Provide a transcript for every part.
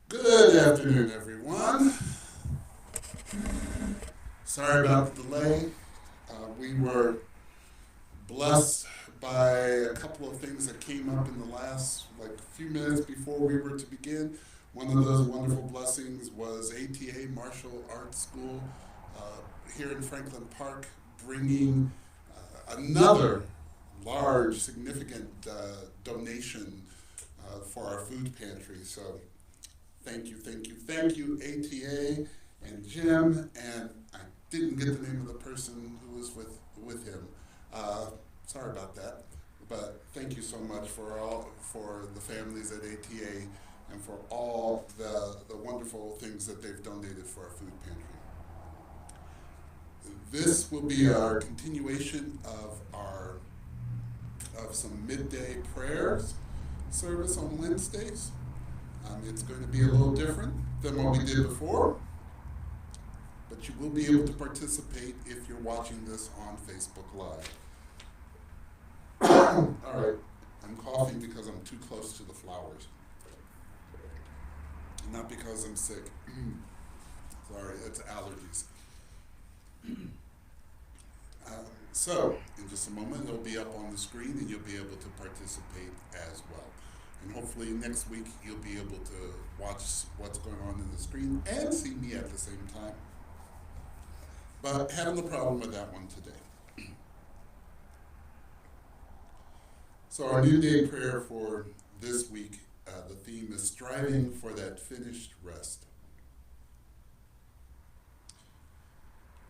Good afternoon, everyone. Sorry about the delay. We were blessed by a couple of things that came up in the last few minutes before we were to begin. One of those wonderful blessings was ATA Martial Arts School here in Franklin Park bringing another large, significant donation for our food pantry. So thank you, ATA and Jim. And I didn't get the name of the person who was with him. Sorry about that. But thank you so much for the families at ATA and for all the wonderful things that they've donated for our food pantry. This will be our continuation of some midday prayers service on Wednesdays. It's going to be a little different than what we did before, but you will be able to participate if you're watching this on Facebook Live. All right, I'm coughing because I'm too close to the flowers, not because I'm sick. Sorry, it's allergies. So, in just a moment, it'll be up on the screen and you'll be able to participate as well. And hopefully next week you'll be able to watch what's going on in the screen and see me at the same time. But having no problem with that one today. So our New Day prayer for this week, the theme is striving for that finished rest.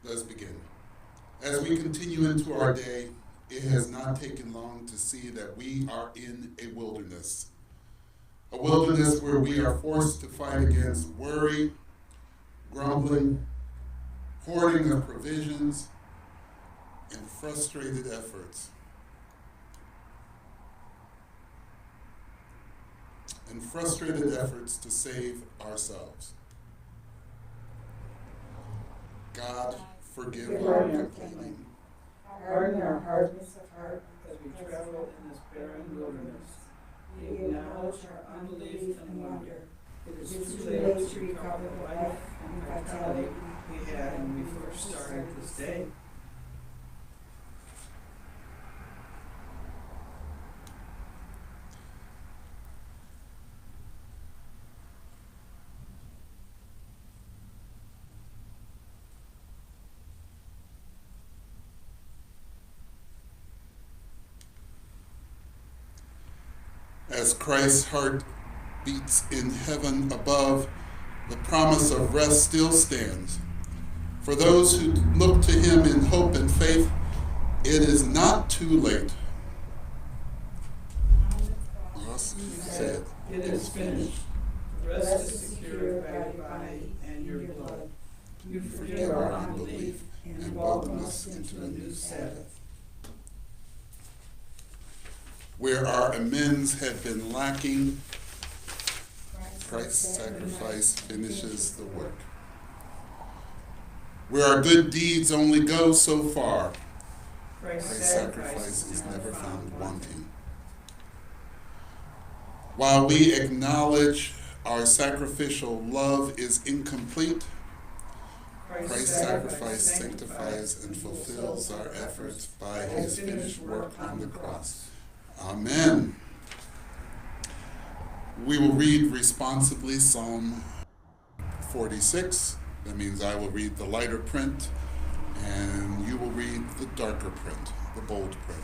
Let's begin. As we continue into our day, it has not taken long to see that we are in a wilderness where we are forced to fight against worry, grumbling, hoarding of provisions, and frustrated efforts. To save ourselves. God, forgive our complaining. Harden our hardness of heart as we travel in this barren wilderness. We acknowledge our unbelief and wonder. It is too late to recover the life and vitality we had when we first started this day. As Christ's heart beats in heaven above, the promise of rest still stands. For those who look to him in hope and faith, it is not too late. Thus said, it is finished. The rest is secured by your body and your blood. You forgive our unbelief and welcome us into a new Sabbath. Where our amends had been lacking, Christ's sacrifice finishes the work. Where our good deeds only go so far, Christ's sacrifice is never found wanting. While we acknowledge our sacrificial love is incomplete, Christ's sacrifice sanctifies and fulfills our efforts by his finished work on the cross. Amen. We will read responsibly Psalm 46. That means I will read the lighter print, and you will read the darker print, the bold print.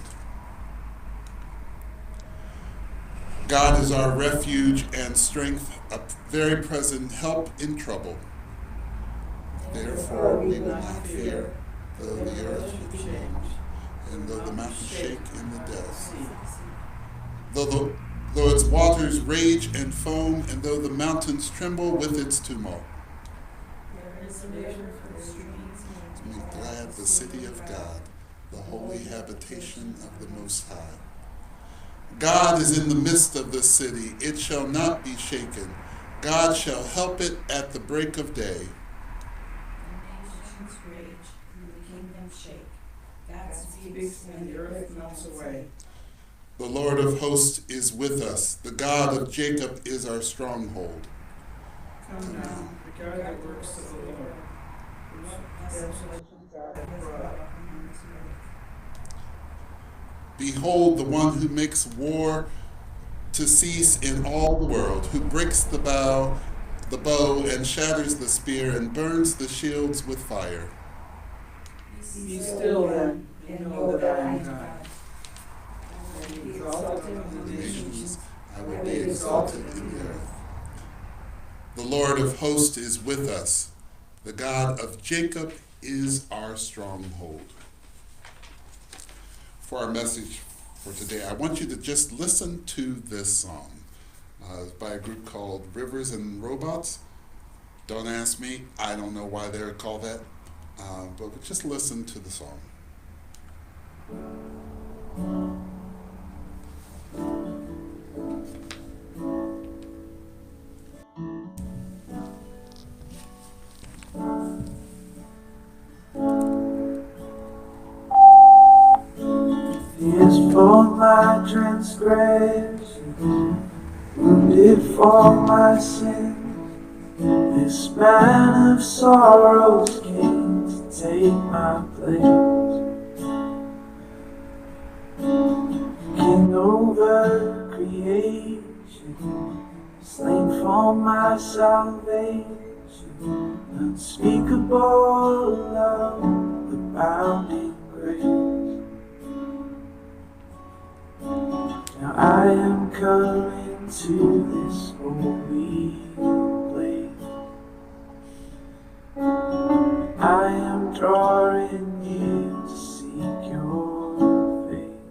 God is our refuge and strength, a very present help in trouble. Therefore we will not fear, though the earth should change, and though the mountains shake in the depths. Though its waters rage and foam, and though the mountains tremble with its tumult. There is a river for the streams. Make glad the city of God, the holy habitation of the Most High. God is in the midst of the city. It shall not be shaken. God shall help it at the break of day. The nations rage and the kingdoms shake. God speaks and the earth melts away. The Lord of hosts is with us. The God of Jacob is our stronghold. Come now, regard the works of the Lord. What desolations are brought upon this earth. Behold the one who makes war to cease in all the world, who breaks the bow and shatters the spear and burns the shields with fire. Be still then, and know that I am God. I will be exalted among the nations. I will be exalted in the earth. The Lord of hosts is with us. The God of Jacob is our stronghold. For our message for today, I want you to just listen to this song by a group called Rivers and Robots. Don't ask me. I don't know why they're called that. But just listen to the song. Pierced for my transgression, wounded for my sin. This man of sorrows came to take my place. King over creation, slain for my salvation. Unspeakable love, abounding grace. Now I am coming to this holy place. I am drawing near to seek your face.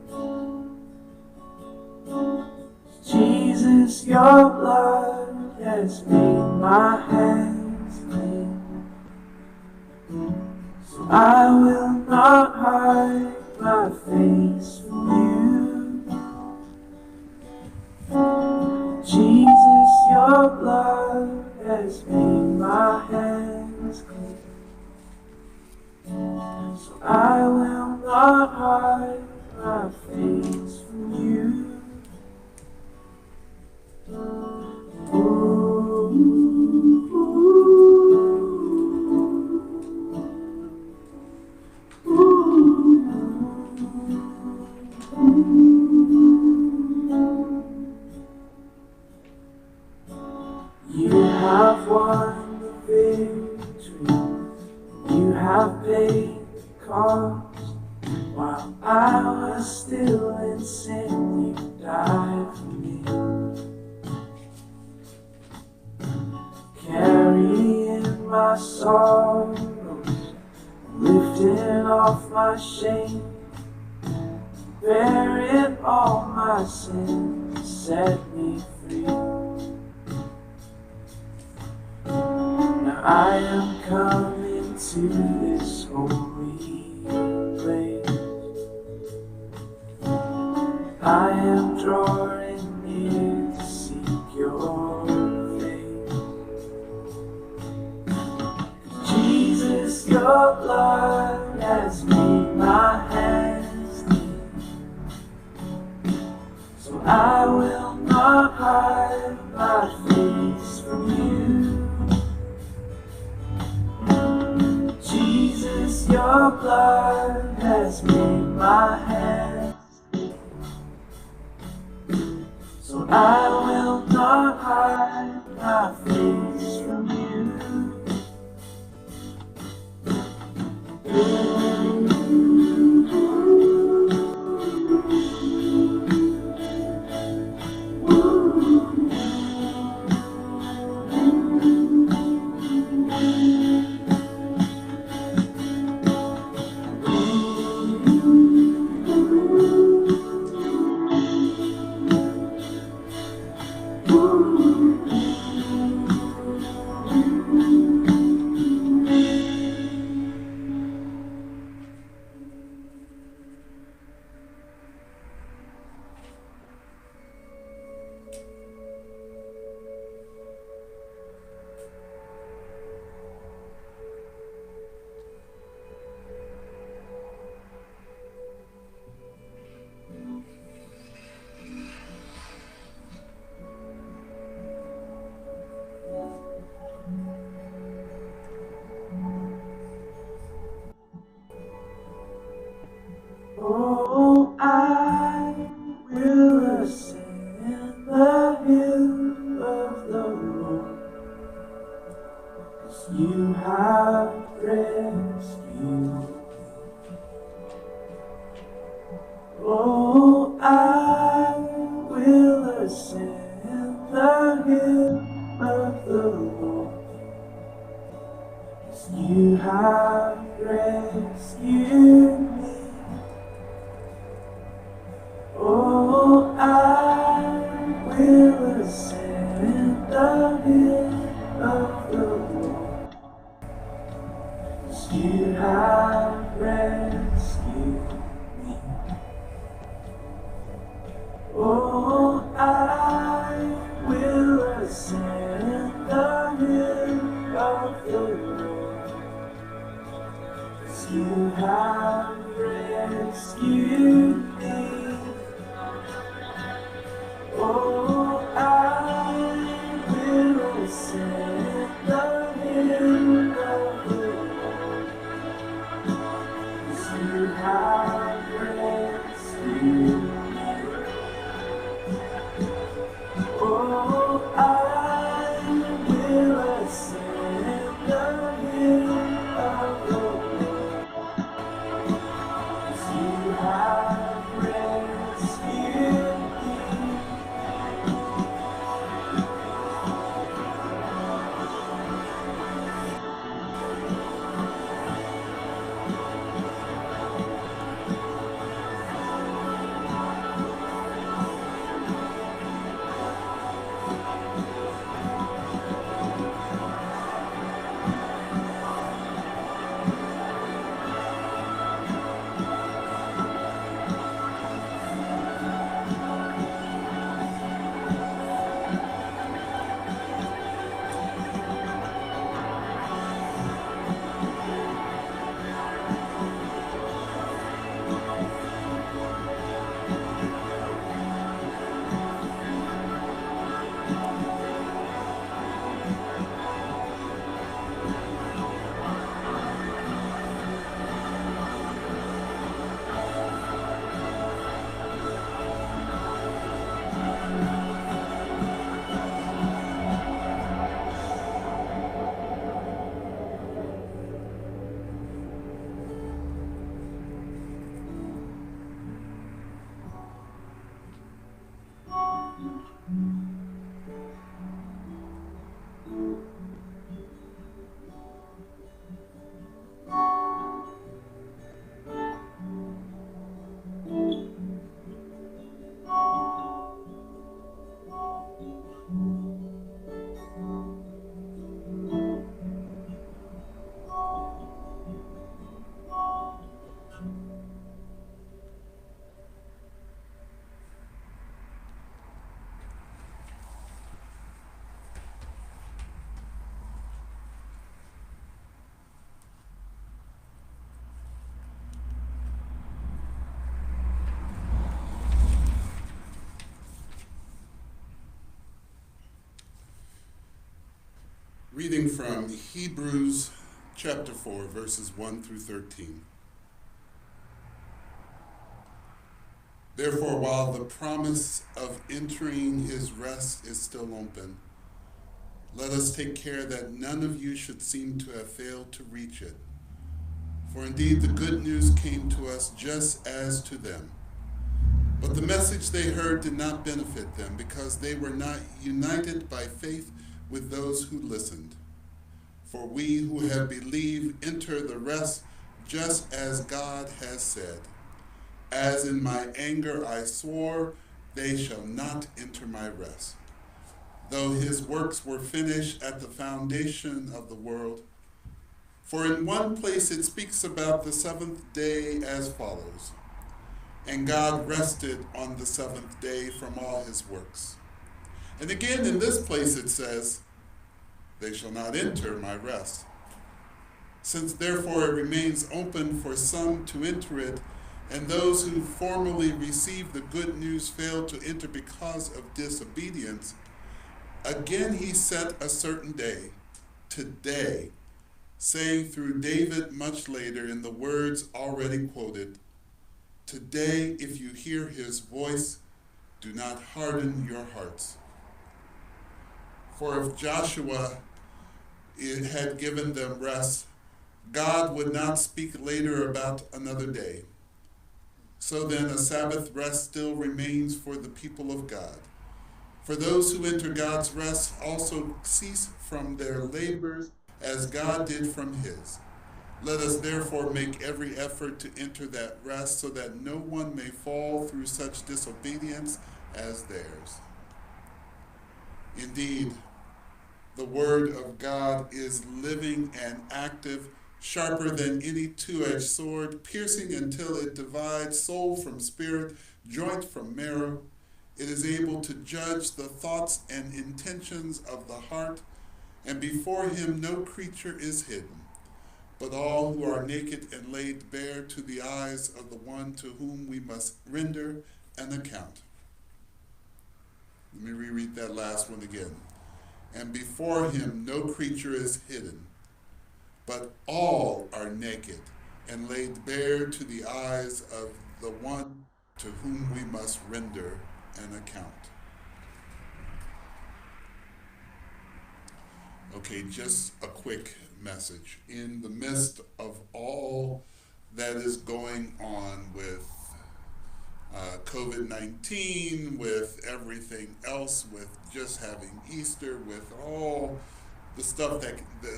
Jesus, your blood has made my hands clean, so I will not hide my face from you. Jesus, your blood has made my hands clean, so I will not hide my face from you. You have won the victory, you have paid the cost. While I was still in sin, you died for me. Carrying my sorrows, lifting off my shame, bearing all my sins, set me free. Now I am coming to this holy place. I am drawing near to seek your face. Jesus, your blood has made my hands clean, so I will not hide my face from you. Jesus, your blood has made my hands clean, so I will not hide my face from you. You have rescued. Oh, I will ascend the hill of the Lord. You have rescued me. Oh, I will ascend the hill of the Lord. You have rescued me. Oh, I will ascend the hill of the Lord. You have rescued me. Oh, I will ascend the hill of the Lord. You have rescued me. Oh, I will ascend the hill of the Lord. You have rescued me. Reading from Hebrews chapter 4, verses 1 through 13. Therefore, while the promise of entering his rest is still open, let us take care that none of you should seem to have failed to reach it. For indeed the good news came to us just as to them. But the message they heard did not benefit them because they were not united by faith with those who listened. For we who have believed enter the rest just as God has said. As in my anger I swore, they shall not enter my rest. Though his works were finished at the foundation of the world. For in one place it speaks about the seventh day as follows. And God rested on the seventh day from all his works. And again in this place it says, they shall not enter my rest. Since therefore it remains open for some to enter it, and those who formerly received the good news failed to enter because of disobedience, again he set a certain day, today, saying through David much later in the words already quoted, today if you hear his voice, do not harden your hearts. For if Joshua it had given them rest, God would not speak later about another day. So then, a Sabbath rest still remains for the people of God. For those who enter God's rest also cease from their labors as God did from his. Let us therefore make every effort to enter that rest so that no one may fall through such disobedience as theirs. Indeed, the word of God is living and active, sharper than any two-edged sword, piercing until it divides soul from spirit, joint from marrow. It is able to judge the thoughts and intentions of the heart, and before him no creature is hidden, but all who are naked and laid bare to the eyes of the one to whom we must render an account. Let me reread that last one again. And before him no creature is hidden, but all are naked and laid bare to the eyes of the one to whom we must render an account. Okay, just a quick message. In the midst of all that is going on with COVID-19, with everything else, with just having Easter, with all the stuff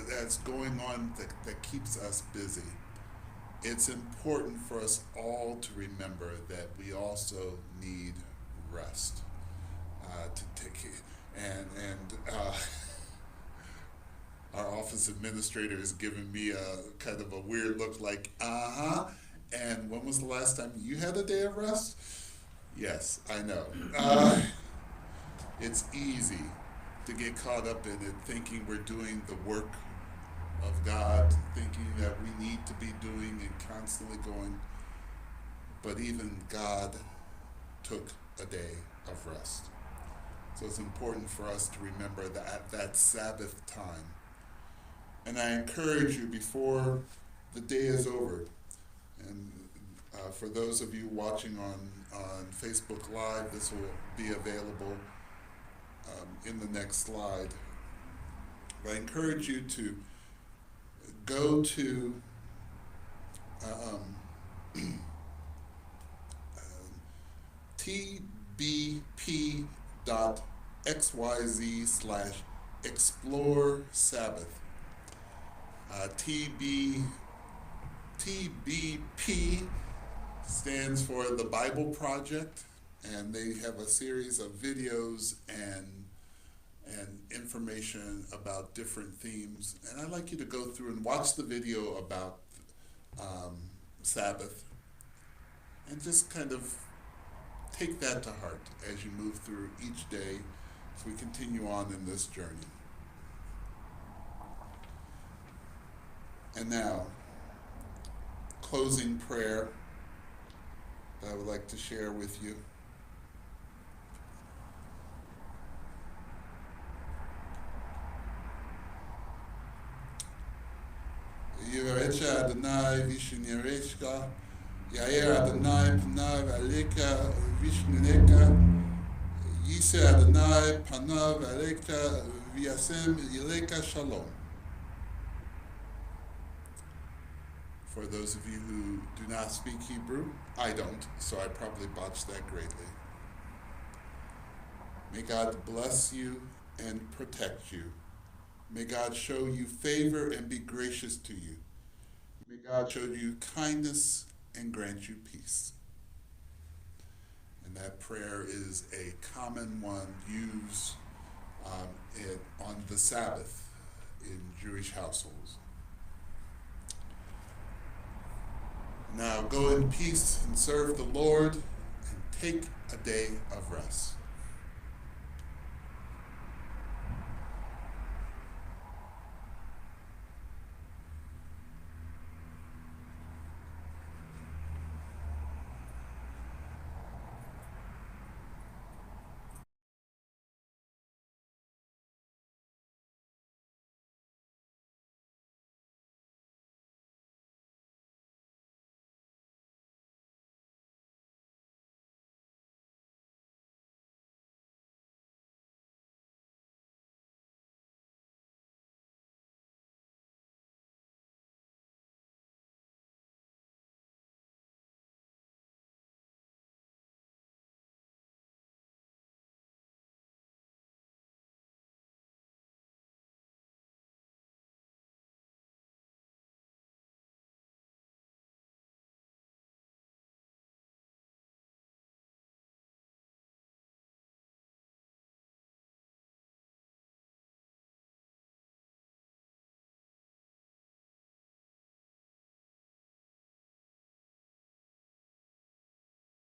that's going on that keeps us busy, it's important for us all to remember that we also need rest. To take our office administrator is giving me a kind of a weird look, like, and when was the last time you had a day of rest? Yes, I know. It's easy to get caught up in it, thinking we're doing the work of God, thinking that we need to be doing and constantly going. But even God took a day of rest. So it's important for us to remember that Sabbath time. And I encourage you, before the day is over, and for those of you watching on Facebook Live, this will be available in the next slide. I encourage you to go to tbp.xyz/explore Sabbath. TBP stands for the Bible Project, and they have a series of videos and information about different themes. And I'd like you to go through and watch the video about Sabbath, and just kind of take that to heart as you move through each day as we continue on in this journey. And now, closing prayer that I would like to share with you. Yivarecha Adonai Vishnireshka, Yair Adonai Panav Aleka Vishnireka, Yise Adonai Panav Aleka Vyasem Yileka Shalom. For those of you who do not speak Hebrew, I don't, so I probably botched that greatly. May God bless you and protect you. May God show you favor and be gracious to you. May God show you kindness and grant you peace. And that prayer is a common one used on the Sabbath in Jewish households. Now go in peace and serve the Lord, and take a day of rest.